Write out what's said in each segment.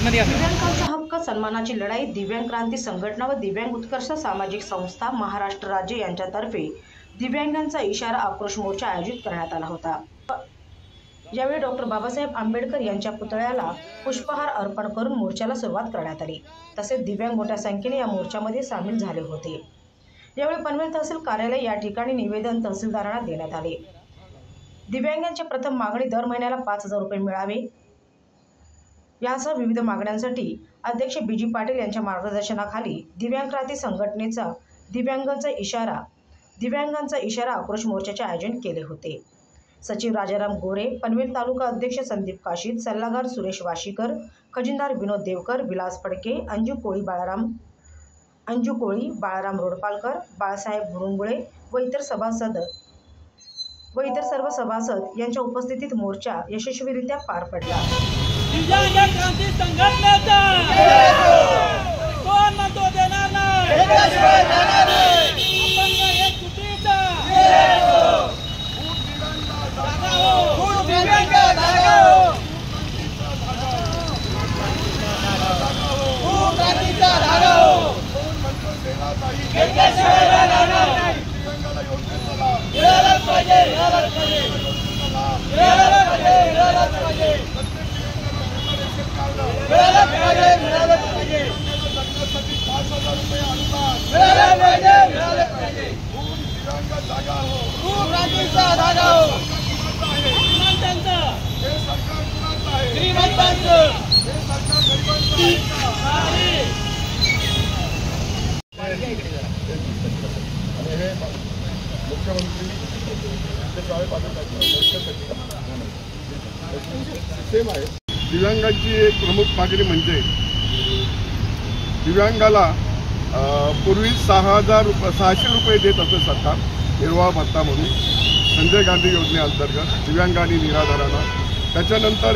दिव्यांगांचा हक्क सन्मानाची लढाई दिव्यांग क्रांती संघटना व दिव्यांग उत्कर्ष सामाजिक संस्था महाराष्ट्र राज्य यांच्यातर्फे दिव्यांगांचा इशारा आक्रोश मोर्चा आयोजित करण्यात आला होता। यावेळी डॉक्टर बाबासाहेब आंबेडकर यांच्या पुतळ्याला पुष्पहार अर्पण करून मोर्चाला सुरुवात करण्यात आली। तसेच दिव्यांग मोठ्या संख्येने या मोर्चामध्ये सामील झाले होते। यावेळी पनवेल तहसील कार्यालय या ठिकाणी निवेदन तहसीलदारांना देण्यात आले। दिव्यांगांची प्रथम मागणी दर महिन्याला 5,000 रुपये मिळावे यासह विविध मागण्यांसाठी अध्यक्ष बीजी पाटील यांच्या मार्गदर्शनाखाली दिव्यांग क्रांती संघटनेचा दिव्यांगांचा इशारा आक्रोश मोर्चाचे आयोजन केले होते। सचिव राजाराम गोरे, पनवेल तालुका अध्यक्ष संदीप काशीद, सल्लागार सुरेश वाशीकर, खजिनदार विनोद देवकर, विलास फडके, अंजू कोळी, बाळाराम रोडपालकर, बाळासाहेब भुरुंगुळे व इतर सर्व सभासद यांच्या उपस्थितीत मोर्चा यशस्वीरित्या पार पडला। दिव्यांग क्रांती संघटनेचा कोण म्हणतो देणार नाही, अपंग एक चुकीचा खूप दिव्यांग जागा हो, खूप क्रांतीचा धागा हो, घेतल्याशिवाय राहणार नाही, मिळालंच पाहिजे, मिळालंच पाहिजे, मिळालंच पाहिजे, मिळालंच पाहिजे, मिळालंच पाहिजे, मिळालंच पाहिजे, लग्नासाठी 5,000 रुपये अनुदान मिळालंच पाहिजे, मिळालंच पाहिजे, खूप दिव्यांग जागा हो, खूप क्रांतीचा धागा हो, श्रीमंतांचं हे सरकार कुणाचं आहे, श्रीमंतांचं हे सरकार गरिबांचं आहे का? मुख्यमंत्री सेम आहे। दिव्यांगांची एक प्रमुख मागणी म्हणजे दिव्यांगाला पूर्वी 600 रुपये देत असते सरकार निर्वाह भत्ता म्हणून संजय गांधी योजनेअंतर्गत दिव्यांग आणि निराधारांना। त्याच्यानंतर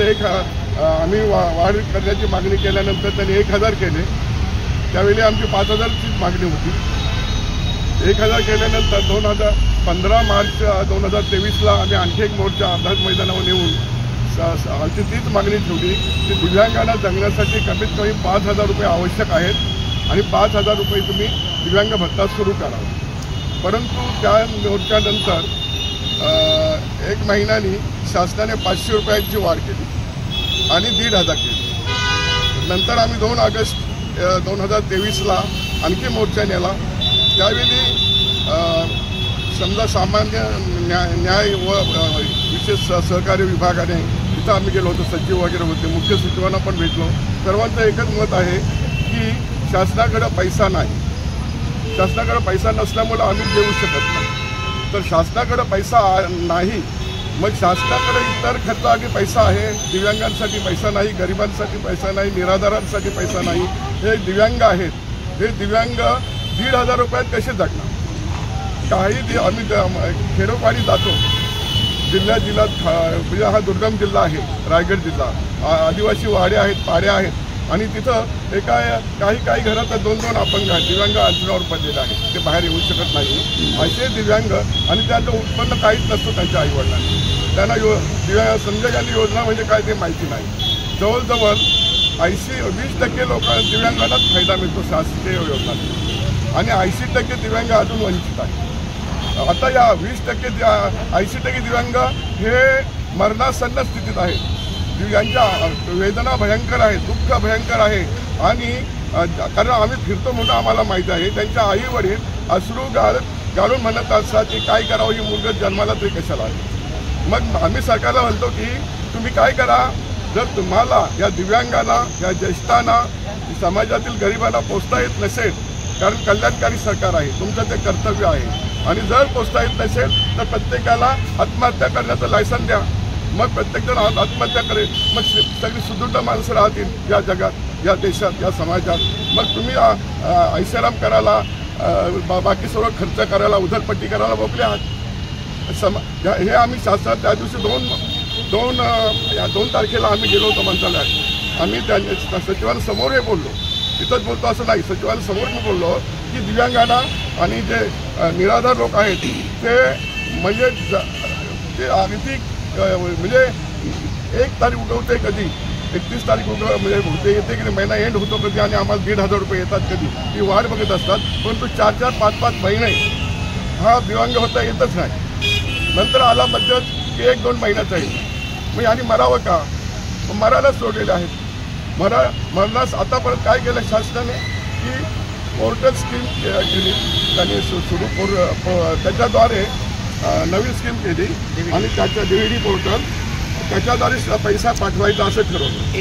आम्ही वाढ करण्याची मागणी केल्यानंतर त्यांनी 1,000 केले। त्यावेळी आमची 5,000ची मागणी होती। 1,000 केल्यानंतर 15 मार्च 2023ला आम्ही आणखी एक मोर्चा आझाद मैदानावर नेऊन आमची तीच मागणी ठेवली की दिव्यांगांना जगण्यासाठी कमीत कमी 5,000 रुपये आवश्यक आहेत आणि 5,000 रुपये तुम्ही दिव्यांग भत्ता सुरू करा। परंतु त्या मोर्चानंतर 1 महिन्यानी शासनाने 500 रुपयांची वाढ केली आणि 1,500 केली। नंतर आम्ही 2 ऑगस्ट 2023ला आणखी मोर्चा नेला। त्यावेळी समजा सामान्य न्याय व विशेष सहकार्य विभागाने इथं आम्ही गेलो होतो, सचिव वगैरे होते, मुख्य सचिवांना पण भेटलो। सर्वांचं एकच मत आहे की शासनाकडे पैसा नाही, शासनाकडे पैसा नसल्यामुळं आम्ही देऊ शकत नाही। तर शासनाकडे पैसा नाही, मग शासनाकडे इतर खर्चासाठी पैसा आहे, दिव्यांगांसाठी पैसा नाही, गरिबांसाठी पैसा नाही, निराधारांसाठी पैसा नाही। हे दिव्यांग आहेत, हे दिव्यांग 1,500 रुपयात कसे जगणार? काही आम्ही खेडोपाडी जातो, जिल्ह्यात म्हणजे हा दुर्गम जिल्हा आहे रायगड जिल्हा, आदिवासी वाडे आहेत, पाड्या आहेत आणि तिथं काही घरात 2-2 अपंग आहेत, दिव्यांग अंतरावर पडलेले आहेत, ते बाहेर येऊ शकत नाही असे दिव्यांग आणि त्यांचं उत्पन्न काहीच नसतं त्यांच्या आईवडिलांना। त्यांना संजय गांधी योजना म्हणजे काय ते माहिती नाही। जवळजवळ 20% दिव्यांगांनाच फायदा मिळतो शासकीय योजना आणि 80% दिव्यांग अजून वंचित आहे। आता या 20% 80% दिव्यांग हे मरणासन्न स्थितीत आहेत। दिव्यांच्या वेदना भयंकर आहे, दुःख भयंकर आहे आणि कारण आम्ही फिरतो म्हणून आम्हाला माहीत आहे, त्यांच्या आई वडील अश्रू गाळून म्हणत असतात की काय करावं, ही मुलगा जन्माला तरी कशाला आहे। मग आम्ही सरकारला म्हणतो की तुम्ही काय करा, जर तुम्हाला या दिव्यांगांना, या ज्येष्ठांना, समाजातील गरिबांना पोचता येत नसेल, कारण कल्याणकारी सरकार आहे, तुमचं ते कर्तव्य आहे, आणि जर पोचता येत नसेल तर प्रत्येकाला आत्महत्या करण्याचं लायसन द्या। मग प्रत्येकजण आत्महत्या करेल, मग सगळी सुदृढ माणसं राहतील या जगात, या देशात, या समाजात। मग तुम्ही ऐशाराम करायला, बाकी सर्व खर्च करायला, उधरपट्टी करायला मोकले आहात। हे आम्ही शासनात त्या दिवशी 2 तारखेला आम्ही गेलो होतो मंत्रालयात। आम्ही त्या सचिवांसमोर हे बोललो, तिथंच बोलतो असं नाही, सचिवांसमोर मी बोललो की दिव्यांगांना आणि जे निराधार लोक आहेत ते म्हणजे ते आर्थिक म्हणजे 1 तारीख उठवते कधी 31 तारीख म्हणजे होते येते की महिना एंड होतो कधी आणि आम्हाला 1,500 रुपये येतात कधी, ती वाट बघत असतात. परंतु 4-4, 5-5 महिने हा दिव्यांग होता येतच नाही. नंतर आला मध्यच की 1-2 महिन्याचा येईल. मग आणि मरावं का? मरायला सोडलेले आहेत. मरणास आतापर्यंत काय केलं शासनाने की पोर्टल स्कीम केली त्यांनी सुरू त्याच्याद्वारे नवीन स्कीम केली आणि त्याच्या DVD पोर्टल त्याच्याद्वारे पैसा पाठवायचा असं ठरवलं.